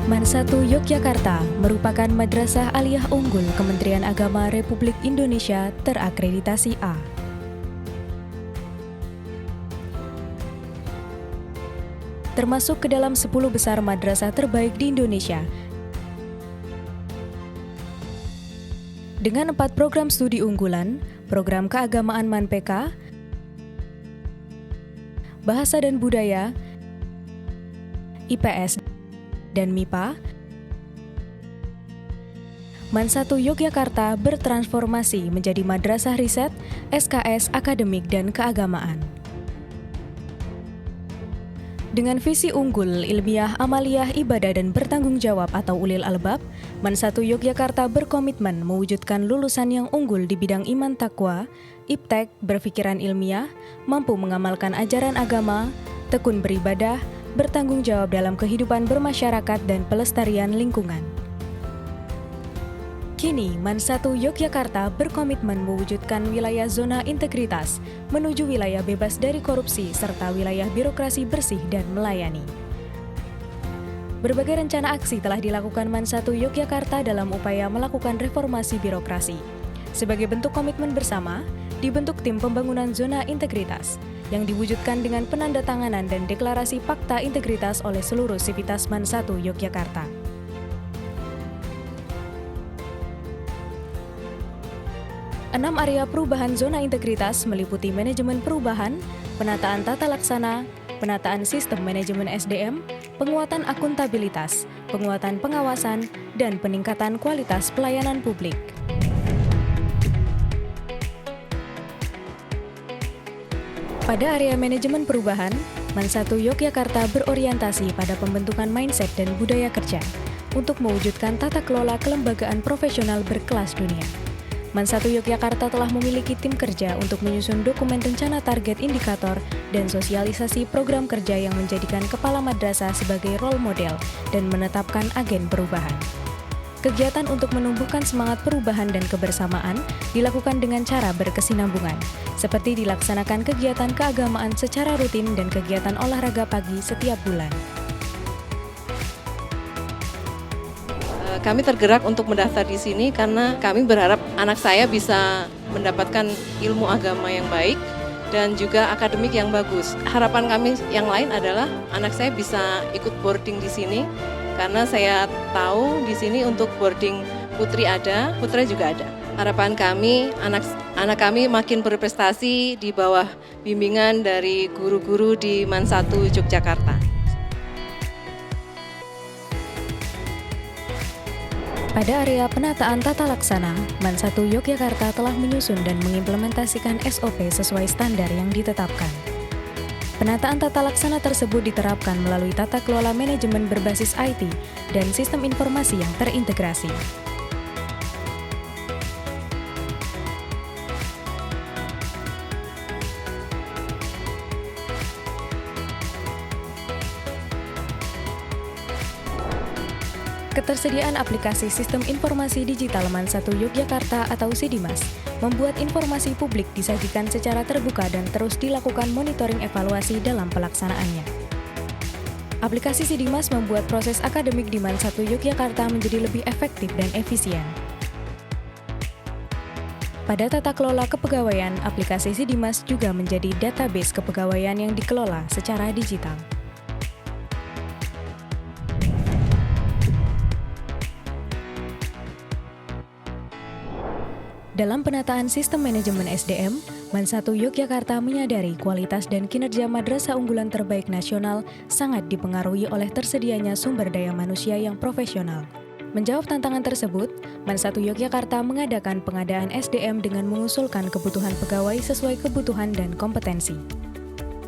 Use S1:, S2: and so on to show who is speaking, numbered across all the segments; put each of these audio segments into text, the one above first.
S1: Man 1 Yogyakarta merupakan madrasah aliyah unggul Kementerian Agama Republik Indonesia terakreditasi A. Termasuk ke dalam 10 besar madrasah terbaik di Indonesia. Dengan 4 program studi unggulan, program keagamaan Man PK, Bahasa dan Budaya, IPS, dan MIPA, Man 1 Yogyakarta bertransformasi menjadi madrasah riset, SKS, akademik, dan keagamaan. Dengan visi unggul, ilmiah, amaliyah, ibadah, dan bertanggung jawab atau ulil albab, Man 1 Yogyakarta berkomitmen mewujudkan lulusan yang unggul di bidang iman takwa, iptek, berpikiran ilmiah, mampu mengamalkan ajaran agama, tekun beribadah, bertanggung jawab dalam kehidupan bermasyarakat dan pelestarian lingkungan. Kini, Man 1 Yogyakarta berkomitmen mewujudkan wilayah zona integritas menuju wilayah bebas dari korupsi serta wilayah birokrasi bersih dan melayani. Berbagai rencana aksi telah dilakukan Man 1 Yogyakarta dalam upaya melakukan reformasi birokrasi. Sebagai bentuk komitmen bersama, dibentuk tim pembangunan zona integritas yang diwujudkan dengan penandatanganan dan deklarasi fakta integritas oleh seluruh sivitas Man 1 Yogyakarta. Enam area perubahan zona integritas meliputi manajemen perubahan, penataan tata laksana, penataan sistem manajemen SDM, penguatan akuntabilitas, penguatan pengawasan, dan peningkatan kualitas pelayanan publik. Pada area manajemen perubahan, Man 1 Yogyakarta berorientasi pada pembentukan mindset dan budaya kerja untuk mewujudkan tata kelola kelembagaan profesional berkelas dunia. Man 1 Yogyakarta telah memiliki tim kerja untuk menyusun dokumen rencana target indikator dan sosialisasi program kerja yang menjadikan kepala madrasah sebagai role model dan menetapkan agen perubahan. Kegiatan untuk menumbuhkan semangat perubahan dan kebersamaan dilakukan dengan cara berkesinambungan, seperti dilaksanakan kegiatan keagamaan secara rutin dan kegiatan olahraga pagi setiap bulan.
S2: Kami tergerak untuk mendaftar di sini karena kami berharap anak saya bisa mendapatkan ilmu agama yang baik dan juga akademik yang bagus. Harapan kami yang lain adalah anak saya bisa ikut boarding di sini karena saya tahu di sini untuk boarding putri ada, putra juga ada. Harapan kami anak kami makin berprestasi di bawah bimbingan dari guru-guru di Man 1 Yogyakarta.
S1: Pada area penataan tata laksana, Man 1 Yogyakarta telah menyusun dan mengimplementasikan SOP sesuai standar yang ditetapkan. Penataan tata laksana tersebut diterapkan melalui tata kelola manajemen berbasis IT dan sistem informasi yang terintegrasi. Ketersediaan aplikasi Sistem Informasi Digital Man 1 Yogyakarta atau SIDIMAS membuat informasi publik disajikan secara terbuka dan terus dilakukan monitoring evaluasi dalam pelaksanaannya. Aplikasi SIDIMAS membuat proses akademik di Man 1 Yogyakarta menjadi lebih efektif dan efisien. Pada tata kelola kepegawaian, aplikasi SIDIMAS juga menjadi database kepegawaian yang dikelola secara digital. Dalam penataan sistem manajemen SDM, Man 1 Yogyakarta menyadari kualitas dan kinerja madrasah unggulan terbaik nasional sangat dipengaruhi oleh tersedianya sumber daya manusia yang profesional. Menjawab tantangan tersebut, Man 1 Yogyakarta mengadakan pengadaan SDM dengan mengusulkan kebutuhan pegawai sesuai kebutuhan dan kompetensi.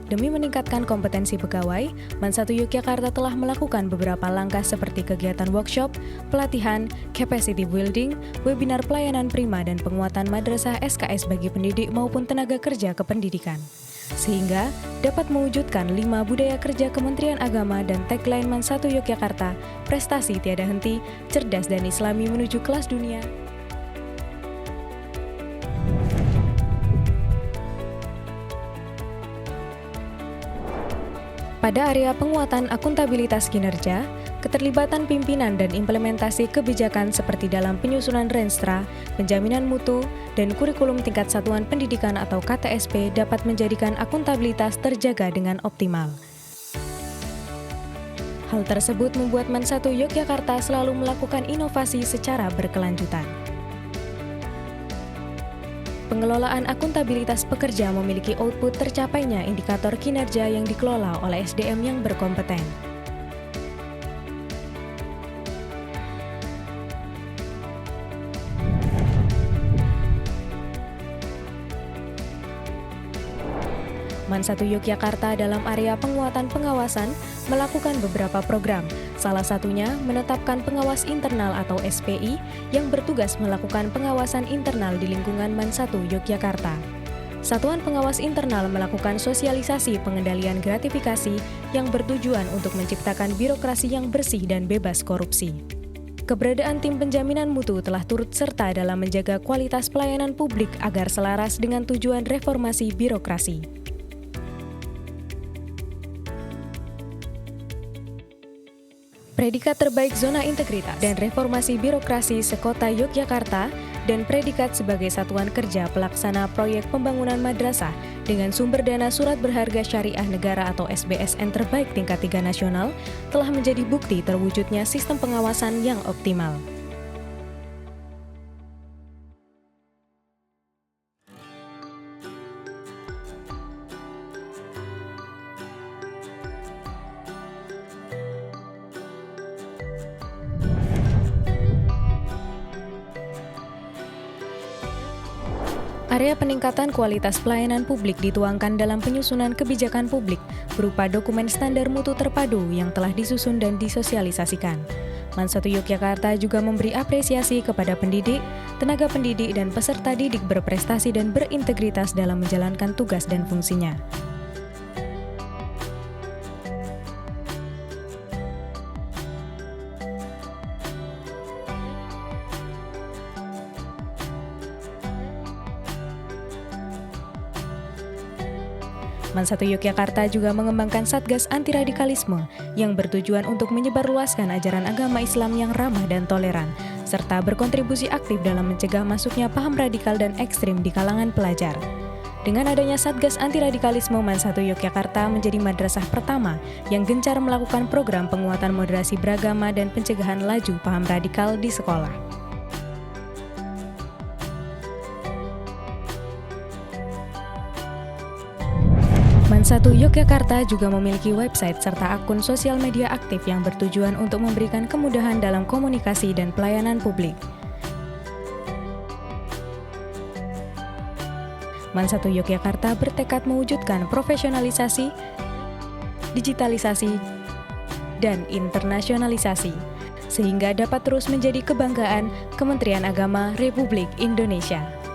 S1: Demi meningkatkan kompetensi pegawai, Man 1 Yogyakarta telah melakukan beberapa langkah seperti kegiatan workshop, pelatihan, capacity building, webinar pelayanan prima dan penguatan madrasah SKS bagi pendidik maupun tenaga kerja kependidikan. Sehingga dapat mewujudkan 5 budaya kerja Kementerian Agama dan tagline Man 1 Yogyakarta, prestasi tiada henti, cerdas dan islami menuju kelas dunia. Pada area penguatan akuntabilitas kinerja, keterlibatan pimpinan dan implementasi kebijakan seperti dalam penyusunan Renstra, penjaminan mutu, dan kurikulum tingkat satuan pendidikan atau KTSP dapat menjadikan akuntabilitas terjaga dengan optimal. Hal tersebut membuat MAN 1 Yogyakarta selalu melakukan inovasi secara berkelanjutan. Pengelolaan akuntabilitas pekerja memiliki output tercapainya indikator kinerja yang dikelola oleh SDM yang berkompeten. MAN 1 Yogyakarta dalam area penguatan pengawasan melakukan beberapa program, salah satunya menetapkan pengawas internal atau SPI yang bertugas melakukan pengawasan internal di lingkungan MAN 1 Yogyakarta. Satuan pengawas internal melakukan sosialisasi pengendalian gratifikasi yang bertujuan untuk menciptakan birokrasi yang bersih dan bebas korupsi. Keberadaan tim penjaminan mutu telah turut serta dalam menjaga kualitas pelayanan publik agar selaras dengan tujuan reformasi birokrasi. Predikat terbaik zona integritas dan reformasi birokrasi sekota Yogyakarta dan predikat sebagai satuan kerja pelaksana proyek pembangunan madrasah dengan sumber dana surat berharga syariah negara atau SBSN terbaik tingkat 3 nasional telah menjadi bukti terwujudnya sistem pengawasan yang optimal. Area peningkatan kualitas pelayanan publik dituangkan dalam penyusunan kebijakan publik berupa dokumen standar mutu terpadu yang telah disusun dan disosialisasikan. MAN 1 Yogyakarta juga memberi apresiasi kepada pendidik, tenaga pendidik, dan peserta didik berprestasi dan berintegritas dalam menjalankan tugas dan fungsinya. MAN 1 Yogyakarta juga mengembangkan Satgas Anti Radikalisme yang bertujuan untuk menyebarluaskan ajaran agama Islam yang ramah dan toleran, serta berkontribusi aktif dalam mencegah masuknya paham radikal dan ekstrim di kalangan pelajar. Dengan adanya Satgas Anti Radikalisme, MAN 1 Yogyakarta menjadi madrasah pertama yang gencar melakukan program penguatan moderasi beragama dan pencegahan laju paham radikal di sekolah. MAN 1 Yogyakarta juga memiliki website serta akun sosial media aktif yang bertujuan untuk memberikan kemudahan dalam komunikasi dan pelayanan publik. MAN 1 Yogyakarta bertekad mewujudkan profesionalisasi, digitalisasi, dan internasionalisasi, sehingga dapat terus menjadi kebanggaan Kementerian Agama Republik Indonesia.